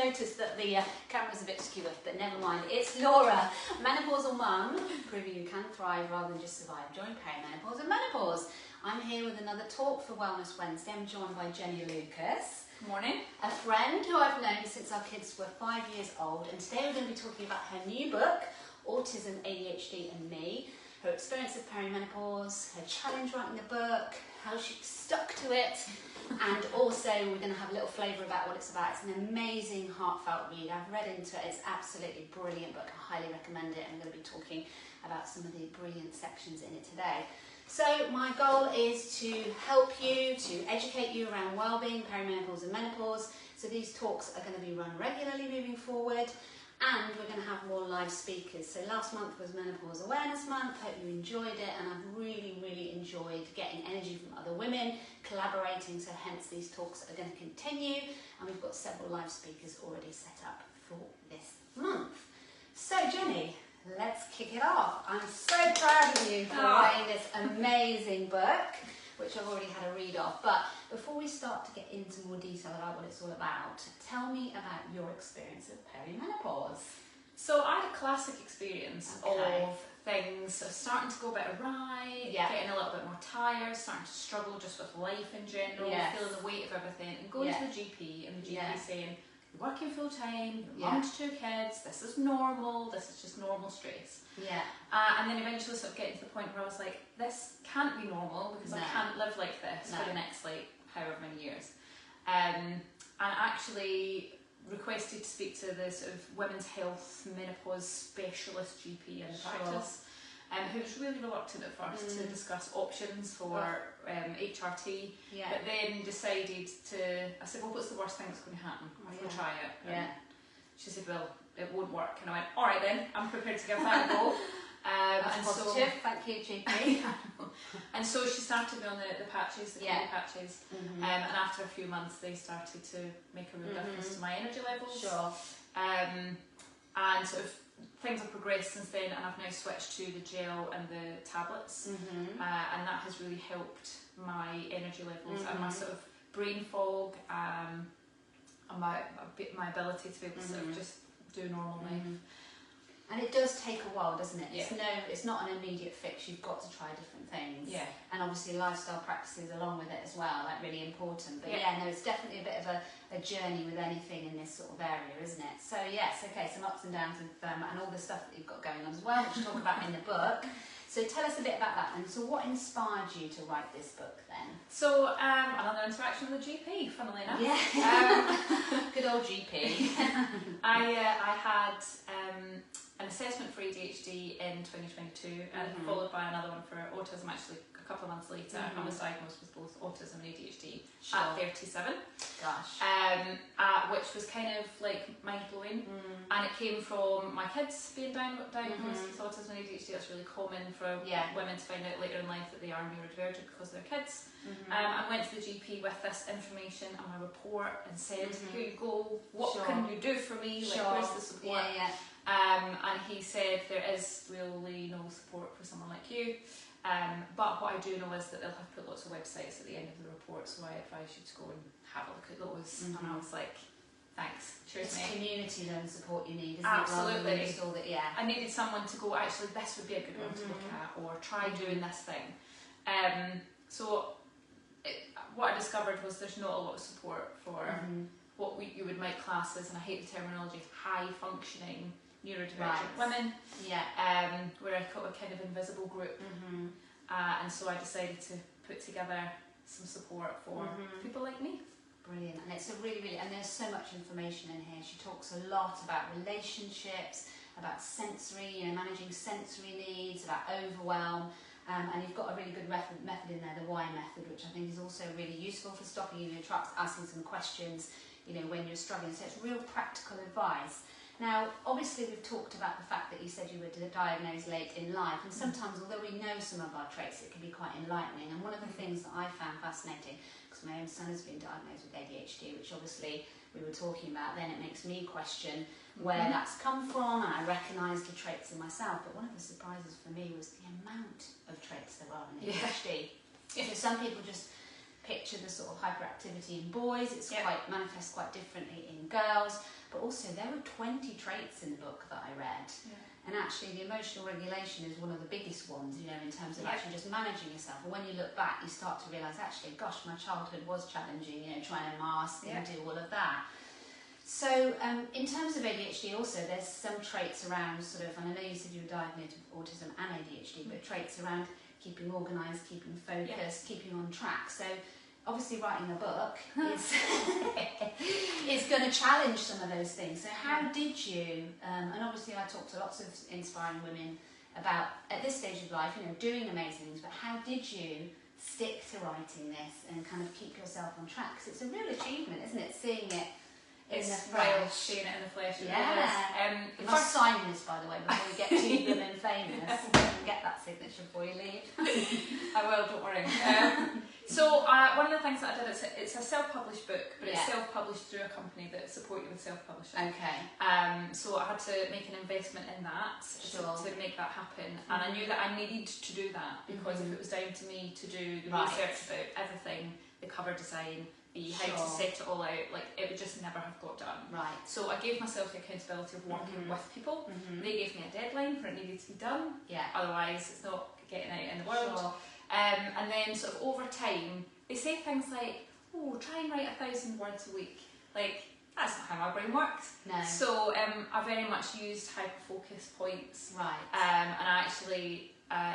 noticed that the camera's a bit skew, but never mind. It's Laura, menopausal mum, proving you can thrive rather than just survive during perimenopause and menopause. I'm here with another Talk for Wellness Wednesday. I'm joined by Jenny Lucas. Good morning. A friend who I've known since our kids were 5 years old, and today we're going to be talking about her new book, Autism, ADHD and Me, her experience of perimenopause, her challenge writing the book, how she stuck to it, and also we're going to have a little flavour about what it's about. It's an amazing, heartfelt read. I've read into it. It's absolutely brilliant book. I highly recommend it. I'm going to be talking about some of the brilliant sections in it today. So my goal is to help you, to educate you around wellbeing, perimenopause and menopause. So these talks are going to be run regularly moving forward, and we're going to have more live speakers. So last month was Menopause Awareness Month. Hope you enjoyed it, and I've really enjoyed getting energy from other women, collaborating, so hence these talks are going to continue, and we've got several live speakers already set up for this month. So Jenny, let's kick it off. I'm so proud of you for writing this amazing book, which I've already had a read of. But before we start to get into more detail about what it's all about, tell me about your experience of perimenopause. So I had a classic experience of things starting to go a bit awry, getting a little bit more tired, starting to struggle just with life in general, feeling the weight of everything, and going to the GP, and the GP saying, you're working full time, you're mum to 2 kids, this is normal, this is just normal stress. And then eventually sort of getting to the point where I was like, this can't be normal because I can't live like this for the next like however many years. And actually requested to speak to the sort of women's health menopause specialist GP in the practice, who was really reluctant at first to discuss options for HRT, but then decided to, I said, well, what's the worst thing that's going to happen if we try it? And she said, well, it won't work. And I went, all right then, I'm prepared to give that a go. That's positive. Thank you, GP. And so she started me on the patches, the chemo patches, and after a few months they started to make a real difference to my energy levels. And sort of things have progressed since then, and I've now switched to the gel and the tablets, and that has really helped my energy levels and my sort of brain fog, and my ability to be able to sort of just do normal life. And it does take a while, doesn't it? It's not an immediate fix. You've got to try different things. And obviously lifestyle practices along with it as well, like really important. But no, it's definitely a bit of a journey with anything in this sort of area, isn't it? So yes, okay, some ups and downs with and all the stuff that you've got going on as well, which you talk about in the book. So tell us a bit about that then. So what inspired you to write this book then? So another interaction with a GP, funnily enough. Good old GP. I had an assessment for ADHD in 2022, and followed by another one for autism actually a couple of months later. I was diagnosed with both autism and ADHD at 37. Gosh. Which was kind of like mind-blowing, and it came from my kids being diagnosed with autism and ADHD. That's really common for women to find out later in life that they are neurodivergent because they're kids. I went to the GP with this information and my report and said, here you go, what can you do for me, like where's the support? And he said there is really no support for someone like you, but what I do know is that they'll have put lots of websites at the end of the report, so I advise you to go and have a look at those. And I was like, thanks, cheers mate. It's community then support you need, isn't Absolutely. it? Absolutely. I needed someone to go, actually this would be a good one to look at, or try doing this thing. What I discovered was there's not a lot of support for what you would might class as, and I hate the terminology, high functioning neurodivergent women. We're a kind of invisible group, and so I decided to put together some support for people like me. Brilliant. And it's a really, and there's so much information in here. She talks a lot about relationships, about sensory, managing sensory needs, about overwhelm. And you've got a really good method in there, the why method, which I think is also really useful for stopping you in your tracks, asking some questions, when you're struggling. So it's real practical advice. Now, obviously we've talked about the fact that you said you were diagnosed late in life, and sometimes, although we know some of our traits, it can be quite enlightening. And one of the things that I found fascinating, because my own son has been diagnosed with ADHD, which obviously we were talking about then, it makes me question where that's come from, and I recognised the traits in myself. But one of the surprises for me was the amount of traits there are in ADHD. So some people just picture the sort of hyperactivity in boys. It's quite manifests quite differently in girls. but also there were 20 traits in the book that I read. Yeah. And actually the emotional regulation is one of the biggest ones, you know, in terms of actually just managing yourself. And when you look back, you start to realise, actually, gosh, my childhood was challenging, you know, trying to mask and do all of that. So in terms of ADHD also, there's some traits around sort of, and I know you said you were diagnosed with autism and ADHD, but traits around keeping organised, keeping focused, keeping on track. So obviously writing a book is going to challenge some of those things. So how did you, and obviously I talked to lots of inspiring women about, at this stage of life, you know, doing amazing things, but how did you stick to writing this and kind of keep yourself on track? Because it's a real achievement, isn't it, seeing it in the flesh. Seeing it in the flesh. Yeah. You must sign this, by the way, before you get too good and famous. You can get that signature before you leave. I will, don't worry. So one of the things that I did, it's a self-published book, but it's self-published through a company that support you with self-publishing. Okay. So I had to make an investment in that to make that happen, and I knew that I needed to do that because if it was down to me to do the research about everything, the cover design, how to set it all out, like it would just never have got done. Right. So I gave myself the accountability of working with people. They gave me a deadline for it needed to be done. Yeah. Otherwise, it's not getting out in the world. Sure. And then sort of over time, they say things like, "Oh, try and write 1,000 words a week." Like that's not how my brain works. No. So I very much used hyper-focus points. Right. And I actually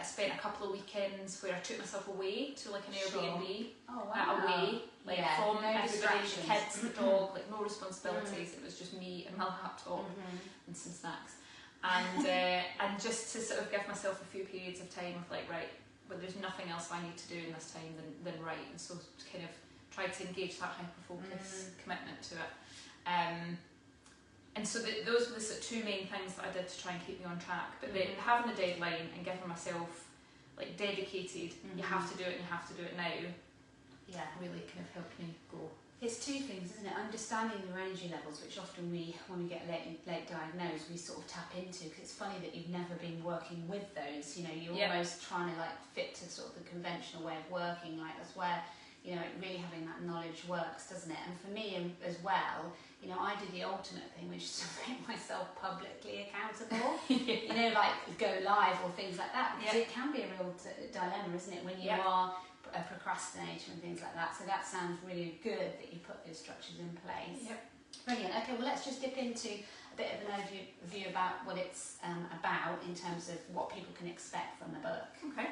spent a couple of weekends where I took myself away to like an Airbnb. Oh wow. Away. Like from everybody, the kids, the dog, like no responsibilities. It was just me and my laptop and some snacks, and just to sort of give myself a few periods of time of like, right, well, there's nothing else I need to do in this time than write, and so to kind of try to engage that hyper focus commitment to it. And so those were the sort of two main things that I did to try and keep me on track. But then having a deadline and giving myself like dedicated, you have to do it and you have to do it now. Yeah, really kind of helped me go. It's two things, isn't it? Understanding your energy levels, which often when we get late diagnosed, we sort of tap into, because it's funny that you've never been working with those. You know, you're almost trying to like fit to sort of the conventional way of working. Like that's where, you know, really having that knowledge works, doesn't it? And for me as well, you know, I did the alternate thing, which is to make myself publicly accountable. You know, like go live or things like that, because it can be a real dilemma, isn't it, when you are a procrastinator and things like that. So that sounds really good that you put those structures in place. Yep. Brilliant. Okay, well let's just dip into a bit of an overview about what it's about in terms of what people can expect from the book. Okay.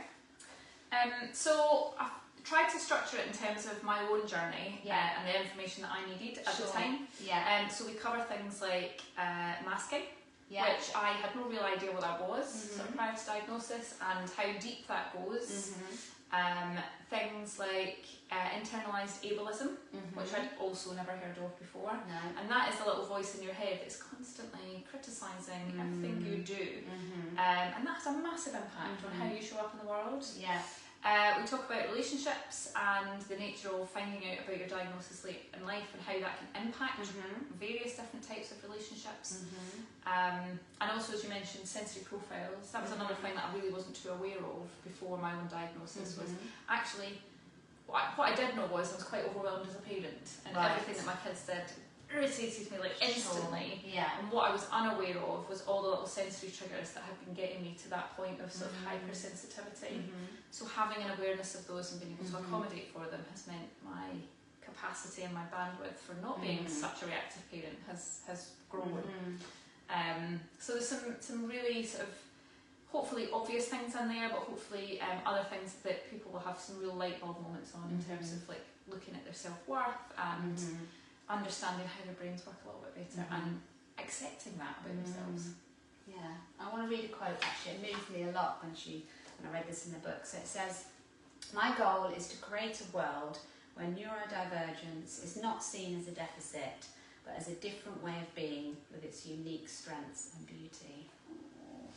So I've tried to structure it in terms of my own journey and the information that I needed at the time. Yeah. So we cover things like masking, which I had no real idea what that was sort of prior to diagnosis, and how deep that goes. Things like internalised ableism, which I'd also never heard of before. No. And that is the little voice in your head that's constantly criticising everything you do. And that has a massive impact on how you show up in the world. Yeah. We talk about relationships and the nature of finding out about your diagnosis late in life and how that can impact various different types of relationships. And also, as you mentioned, sensory profiles. That was another thing that I really wasn't too aware of before my own diagnosis. Was actually, what I did know was I was quite overwhelmed as a parent, and everything that my kids did irritated me like instantly. And what I was unaware of was all the little sensory triggers that had been getting me to that point of sort of hypersensitivity. So having an awareness of those and being able to accommodate for them has meant my capacity and my bandwidth for not being such a reactive parent has grown. So there's some really sort of hopefully obvious things in there, but hopefully other things that people will have some real light bulb moments on in terms of like looking at their self-worth and understanding how their brains work a little bit better and accepting that about themselves. Yeah, I want to read a quote actually. It moved me a lot when I read this in the book. So it says, "My goal is to create a world where neurodivergence is not seen as a deficit, but as a different way of being with its unique strengths and beauty." Oh,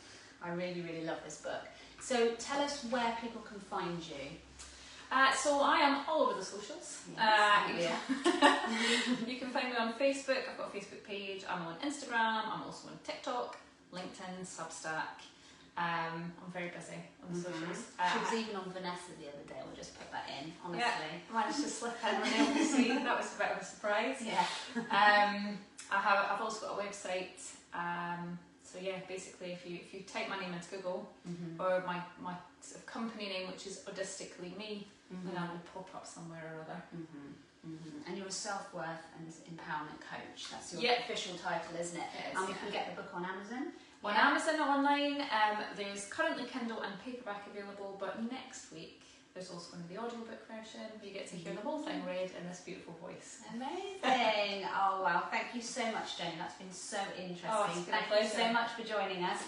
I really, really love this book. So tell us where people can find you. So I am all over the socials. Yes, you can find me on Facebook. I've got a Facebook page. I'm on Instagram. I'm also on TikTok, LinkedIn, Substack. I'm very busy on the socials. She was even on Vanessa the other day. We'll just put that in, honestly. Yeah, managed to slip in on LPC. That was a bit of a surprise. Yeah. I've also got a website. So yeah, basically, if you type my name into Google or my sort of company name, which is Audistically Me, then I will pop up somewhere or other. And you're a self-worth and empowerment coach. That's your official title, isn't it? It is, and we can get the book on Amazon. On Amazon online, there's currently Kindle and paperback available, but next week there's also going to be the audiobook version where you get to hear the whole thing read in this beautiful voice. Amazing. Oh wow, thank you so much, Jenny. That's been so interesting. Thank you so much for joining us.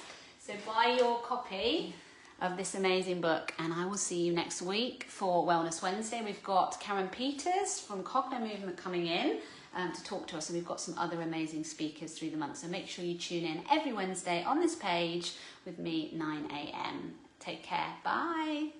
So buy your copy of this amazing book, and I will see you next week for Wellness Wednesday. We've got Karen Peters from Cogno Movement coming in to talk to us, and we've got some other amazing speakers through the month. So make sure you tune in every Wednesday on this page with me, 9 a.m. Take care. Bye.